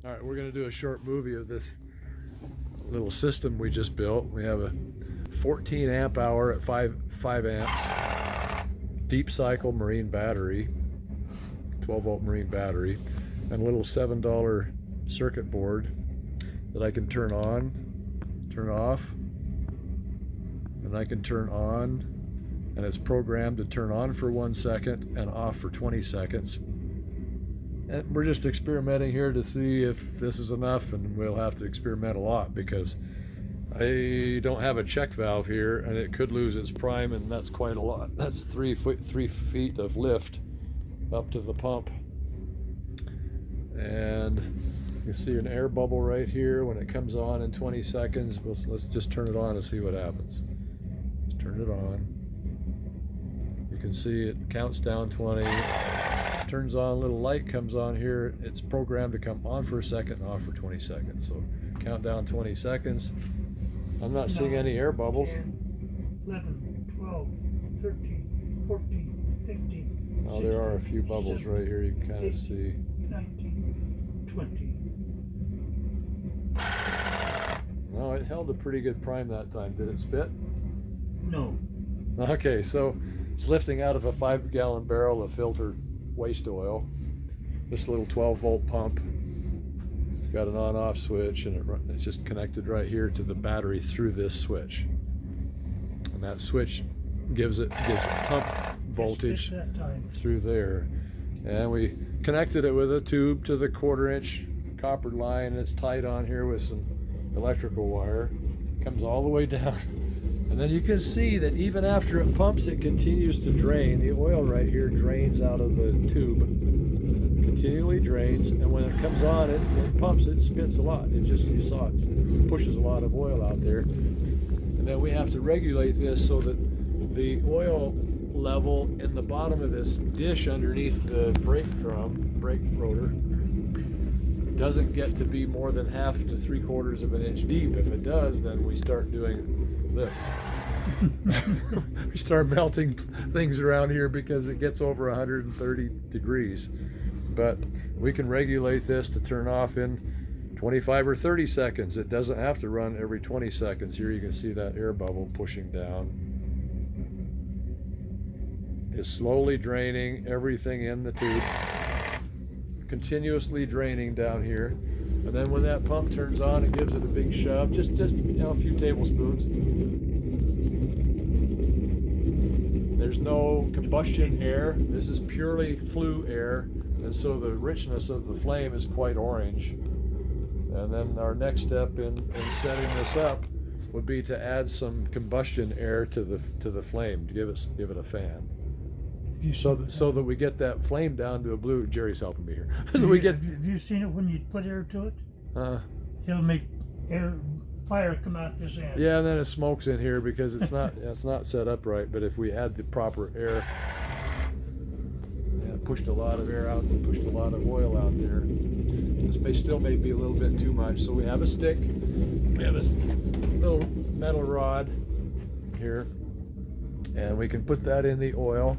All right, we're going to do a short movie of this little system we just built. We have a 14 amp hour at 5 amps deep cycle marine battery, 12 volt marine battery, and a little $7 circuit board that I can turn on, turn off, and I can turn on, and it's programmed to turn on for 1 second and off for 20 seconds. And we're just experimenting here to see if this is enough, and we'll have to experiment a lot because I don't have a check valve here and it could lose its prime, and that's quite a lot. That's 3 feet of lift up to the pump. And you see an air bubble right here. When it comes on in 20 seconds, let's just turn it on and see what happens. Just turn it on. You can see it counts down 20. Turns on, a little light comes on here. It's programmed to come on for a second and off for 20 seconds. So count down 20 seconds. I'm not seeing any air bubbles. 10, 11, 12, 13, 14, 15. Oh, there are a few bubbles right here. You can kind of see. 19, 20. No, it held a pretty good prime that time. Did it spit? No. Okay, so it's lifting out of a 5-gallon barrel of filtered waste oil. This little 12 volt pump. It's got an on off switch, and it's just connected right here to the battery through this switch. And that switch gives it pump voltage through there. And we connected it with a tube to the 1/4 inch copper line, and it's tied on here with some electrical wire. Comes all the way down. And then you can see that even after it pumps, it continues to drain. The oil right here drains out of the tube, continually drains, and when it comes on, it pumps, it spits a lot. It just, you saw it pushes a lot of oil out there. And then we have to regulate this so that the oil level in the bottom of this dish underneath the brake rotor doesn't get to be more than 1/2 to 3/4 of an inch deep. If it does, then we start doing this. We start melting things around here because it gets over 130 degrees. But we can regulate this to turn off in 25 or 30 seconds. It doesn't have to run every 20 seconds. Here you can see that air bubble pushing down. It's slowly draining everything in the tube, continuously draining down here. And then when that pump turns on, it gives it a big shove, just a few tablespoons. There's no combustion air. This is purely flue air, and so the richness of the flame is quite orange. And then our next step in setting this up would be to add some combustion air to the flame to give it a fan. So that we get that flame down to a blue. Jerry's helping me here. So we get. Have you seen it when you put air to it? It'll make fire come out this end. Yeah, and then it smokes in here because it's not set up right. But if we add the proper air, yeah, pushed a lot of air out and pushed a lot of oil out there. This may be a little bit too much. So we have a stick. We have this little metal rod here, and we can put that in the oil.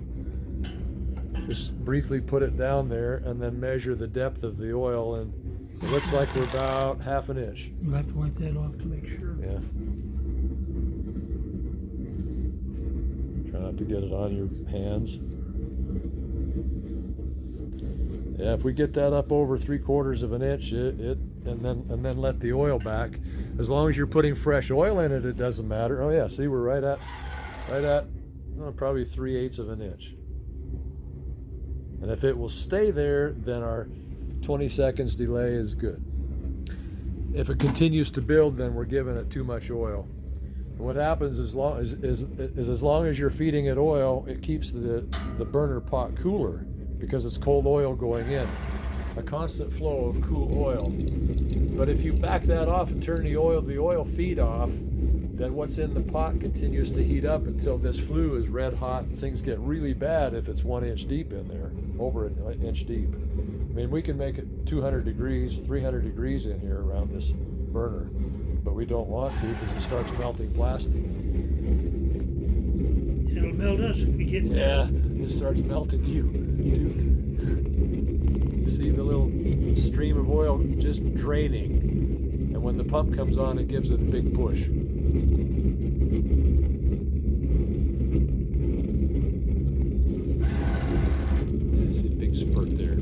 Just briefly put it down there and then measure the depth of the oil, and it looks like we're about 1/2 inch. You'll have to wipe that off to make sure. Yeah. Try not to get it on your hands. Yeah, if we get that up over 3/4 of an inch, and then let the oil back. As long as you're putting fresh oil in it, it doesn't matter. Oh yeah, see, we're right at probably 3/8 of an inch. And if it will stay there, then our 20 seconds delay is good. If it continues to build, then we're giving it too much oil. And what happens as long as you're feeding it oil, it keeps the burner pot cooler because it's cold oil going in. A constant flow of cool oil. But if you back that off and turn the oil feed off, then what's in the pot continues to heat up until this flue is red hot, and things get really bad if it's 1 inch deep in there, over an inch deep. I mean, we can make it 200 degrees, 300 degrees in here around this burner, but we don't want to because it starts melting plastic. It'll melt us if we get. Yeah, it starts melting you. see the little stream of oil just draining. And when the pump comes on, it gives it a big push. Yeah, see a big spurt there.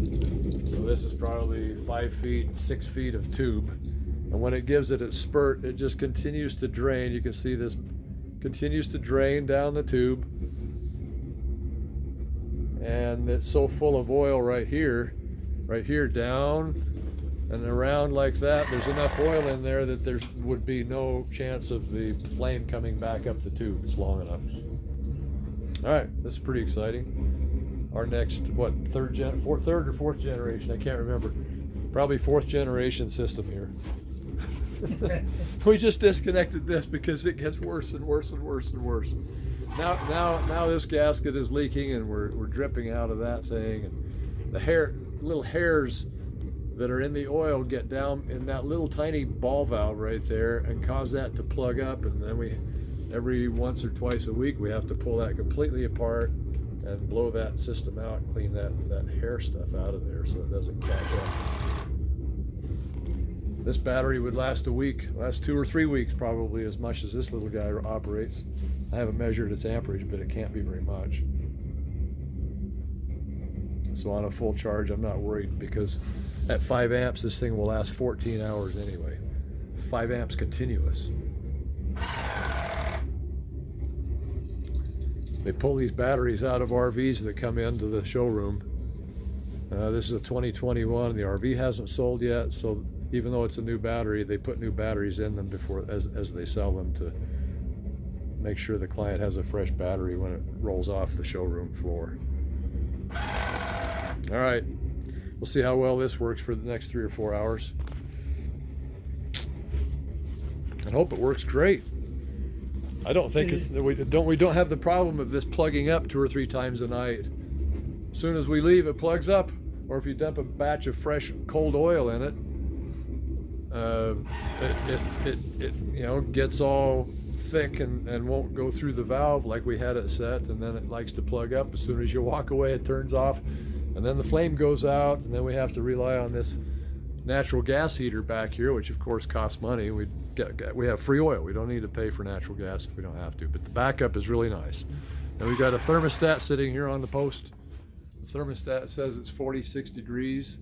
So this is probably 5 feet, 6 feet of tube. And when it gives it its spurt, it just continues to drain. You can see this continues to drain down the tube. And it's so full of oil right here down and around like that. There's enough oil in there that there would be no chance of the flame coming back up the tube. It's long enough. All right, this is pretty exciting. Our next, what, third or fourth generation, I can't remember. Probably fourth generation system here. We just disconnected this because it gets worse and worse and worse and worse. Now this gasket is leaking and we're dripping out of that thing, and the little hairs that are in the oil get down in that little tiny ball valve right there and cause that to plug up, and then every once or twice a week we have to pull that completely apart and blow that system out and clean that hair stuff out of there so it doesn't catch up. This battery would last a week, last 2 or 3 weeks probably, as much as this little guy operates. I haven't measured its amperage, but it can't be very much. So on a full charge, I'm not worried, because at 5 amps, this thing will last 14 hours anyway. 5 amps continuous. They pull these batteries out of RVs that come into the showroom. This is a 2021. The RV hasn't sold yet, so even though it's a new battery, they put new batteries in them before as they sell them, to make sure the client has a fresh battery when it rolls off the showroom floor. All right, we'll see how well this works for the next 3 or 4 hours. I hope it works great. I don't think we don't have the problem of this plugging up 2 or 3 times a night. As soon as we leave, it plugs up, or if you dump a batch of fresh cold oil in it, it gets all thick and won't go through the valve like we had it set, and then it likes to plug up. As soon as you walk away, it turns off, and then the flame goes out, and then we have to rely on this natural gas heater back here, which of course costs money. We have free oil. We don't need to pay for natural gas if we don't have to, but the backup is really nice. And we've got a thermostat sitting here on the post. The thermostat says it's 46 degrees.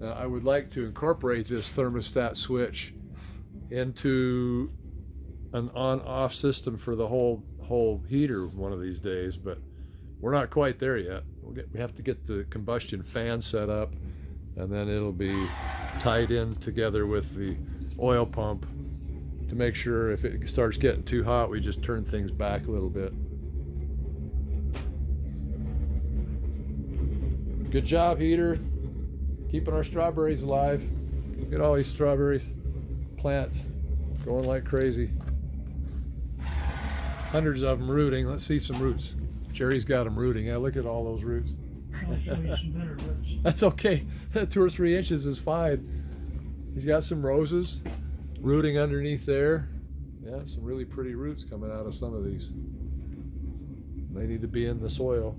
I would like to incorporate this thermostat switch into an on-off system for the whole heater one of these days, but we're not quite there yet. We have to get the combustion fan set up, and then it'll be tied in together with the oil pump to make sure if it starts getting too hot, we just turn things back a little bit. Good job, heater. Keeping our strawberries alive. Look at all these strawberries, plants going like crazy. Hundreds of them rooting. Let's see some roots. Jerry's got them rooting. Yeah, look at all those roots. I'll show you some better roots. That's okay. 2 or 3 inches is fine. He's got some roses rooting underneath there. Yeah, some really pretty roots coming out of some of these. They need to be in the soil.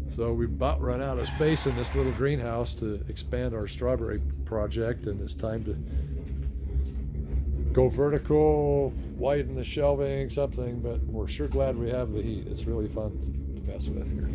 So we about run out of space in this little greenhouse to expand our strawberry project, and it's time to go vertical, widen the shelving, something, but we're sure glad we have the heat. It's really fun to mess with here.